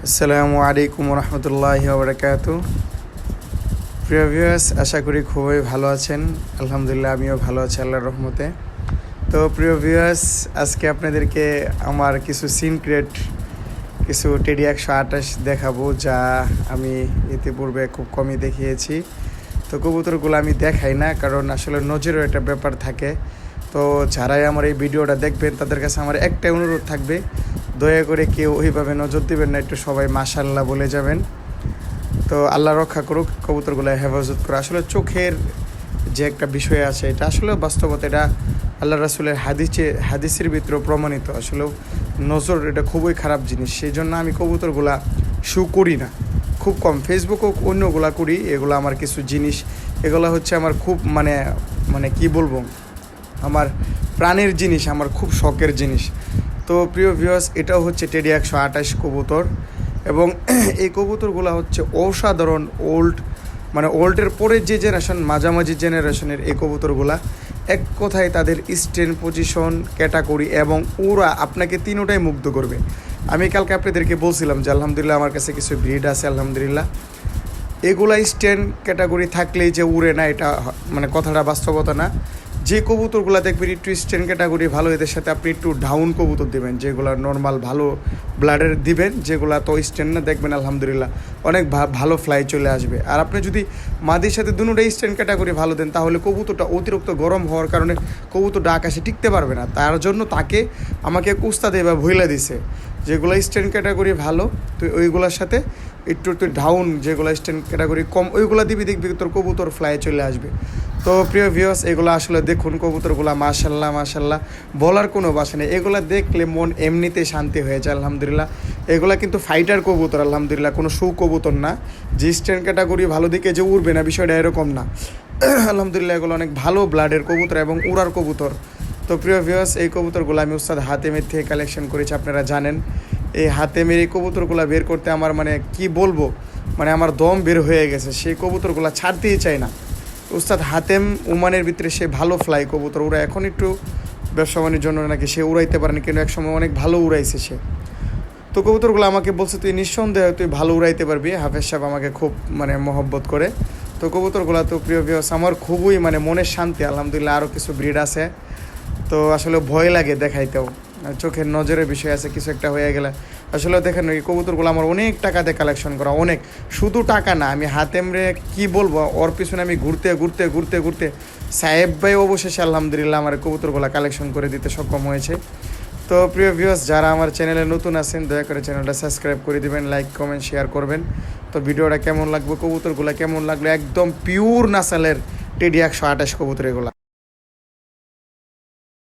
আসসালামু আলাইকুম রহমতুল্লাহি ওয়া বারাকাতুহু। প্রিয় ভিউয়ার্স, আশা করি খুবই ভালো আছেন। আলহামদুলিল্লাহ আমিও ভালো আছি আল্লাহর রহমতে। তো প্রিয় ভিউয়ার্স, আজকে আপনাদেরকে আমার কিছু সিনক্রেট কিছু টেডি 128 দেখাবো, যা আমি ইতিপূর্বে খুব কমই দেখিয়েছি। তো কবুতরগুলো আমি দেখাই না, কারণ আসলে নজরের একটা ব্যাপার থাকে। তো যারাই আমার এই ভিডিওটা দেখবেন তাদের কাছে আমার একটাই অনুরোধ থাকবে, দয়া করে কেউ ওইভাবে নজর দিবেন না, একটু সবাই মাশাআল্লাহ বলে যাবেন। তো আল্লাহ রক্ষা করুক, কবুতরগুলো হেফাজত করে। আসলে চোখের যে একটা বিষয় আছে, এটা আসলে বাস্তবতা, এটা আল্লাহ রাসূলের হাদিসের ভিতরে প্রমাণিত। আসলে নজর এটা খুবই খারাপ জিনিস, সেই জন্য আমি কবুতরগুলা শু করি না, খুব কম। ফেসবুকও অন্যগুলা করি, এগুলো আমার কিছু জিনিস, এগুলো হচ্ছে আমার খুব মানে মানে কি বলবো, আমার প্রাণের জিনিস, আমার খুব শখের জিনিস। তো প্রিয় ভিউয়ার্স, এটাও হচ্ছে টেডি 128 কবুতর, এবং এই কবুতরগুলো হচ্ছে অসাধারণ ওল্ডের পরে যে জেনারেশন, মাঝামাঝি জেনারেশনের এই কবুতরগুলা এক কথায় তাদের স্ট্যান্ড, পজিশন, ক্যাটাগরি এবং ওরা আপনাকে তিনোটাই মুগ্ধ করবে। আমি কালকে আপনাদেরকে বলছিলাম যে আলহামদুলিল্লাহ আমার কাছে কিছু ব্রিড আছে, আলহামদুলিল্লাহ এগুলা স্ট্যান্ড ক্যাটাগরি থাকলেই যে উড়ে না, এটা মানে কথাটা বাস্তবতা না। যে কবুতরগুলো দেখবেন একটু স্ট্যান্ড ক্যাটাগরি ভালো, এদের সাথে আপনি একটু ডাউন কবুতর দেবেন, যেগুলো নর্মাল ভালো ব্লাডের দিবেন, যেগুলো তো স্ট্যান্ড না, দেখবেন আলহামদুলিল্লাহ অনেক ভালো ফ্লাই চলে আসবে। আর আপনি যদি মাদির সাথে দুটোটাই স্ট্যান্ড ক্যাটাগরি ভালো দেন, তাহলে কবুতরটা অতিরিক্ত গরম হওয়ার কারণে কবুতরটা আকাশে টিকতে পারবে না। তার জন্য আমাকে উস্তাদ এবার ভইলা দিছে, যেগুলো স্ট্যান্ড ক্যাটাগরি ভালো তুই ওইগুলোর সাথে একটু ডাউন, যেগুলো স্ট্যান্ড ক্যাটাগরি কম, ওইগুলো দিবি, দেখবি তোর কবুতর ফ্লাই চলে আসবে। তো প্রিয় ভিউয়ার্স, এগুলো আসলে দেখুন কবুতরগুলো মাশাল্লাহ মাশাল্লাহ, বলার কোনো ভাষা নেই। এগুলো দেখলে মন এমনিতেই শান্তি হয়ে যায় আলহামদুলিল্লাহ। এগুলো কিন্তু ফাইটার কবুতর আলহামদুলিল্লাহ, কোনো শু কবুতর না যে স্ট্যান্ড ক্যাটাগরি ভালো দিকে যে উড়বে না, বিষয়টা এরকম না। আলহামদুলিল্লাহ এগুলো অনেক ভালো ব্লাডের কবুতর এবং উড়ার কবুতর। তো প্রিয় ভিউয়ার্স, এই কবুতরগুলো আমি উস্তাদ হাতেমের থেকে কালেকশন করেছি, আপনারা জানেন। এই হাতেমের এই কবুতরগুলো বের করতে আমার মানে কি বলবো, মানে আমার দম বের হয়ে গেছে, সেই কবুতরগুলো ছাড়তেই চাই না। উস্তাদ হাতেম ওমানের ভিতরে সে ভালো ফ্লাই কবুতর, ওরা এখন একটু ব্যবসা বাণিজ্যের জন্য নাকি সে উড়াইতে পারেনি, কিন্তু একসময় অনেক ভালো উড়াইছে সে। তো কবুতরগুলো আমাকে বলছে তুই নিঃসন্দেহে তুই ভালো উড়াইতে পারবি, হাফেজ সাহেব আমাকে খুব মানে মহব্বত করে। তো কবুতরগুলো তো প্রিয় ভিউয়ার্স আমার খুবই মানে মনের শান্তি আলহামদুলিল্লাহ। আরও কিছু ব্রিড আছে, তো আসলে ভয় লাগে দেখাইতেও, চোখের নজরের বিষয় আছে, কিছু একটা হয়ে গেলে। আসলে দেখেন এই কবুতরগুলো আমার অনেক টাকাতে কালেকশন করা, অনেক, শুধু টাকা না, আমি হাতেমরে কি বলবো, ওর পিছনে আমি ঘুরতে ঘুরতে ঘুরতে ঘুরতে সাহেব ভাই অবশেষে আলহামদুলিল্লাহ আমার কবুতরগুলো কালেকশন করে দিতে সক্ষম হয়েছে। তো প্রিয় ভিউয়ার্স, যারা আমার চ্যানেলে নতুন আছেন দয়া করে চ্যানেলটা সাবস্ক্রাইব করে দিবেন, লাইক কমেন্ট শেয়ার করবেন। তো ভিডিওটা কেমন লাগবে, কবুতরগুলো কেমন লাগলো, একদম পিওর নাসালের টেডি 128 কবুতর এগুলো।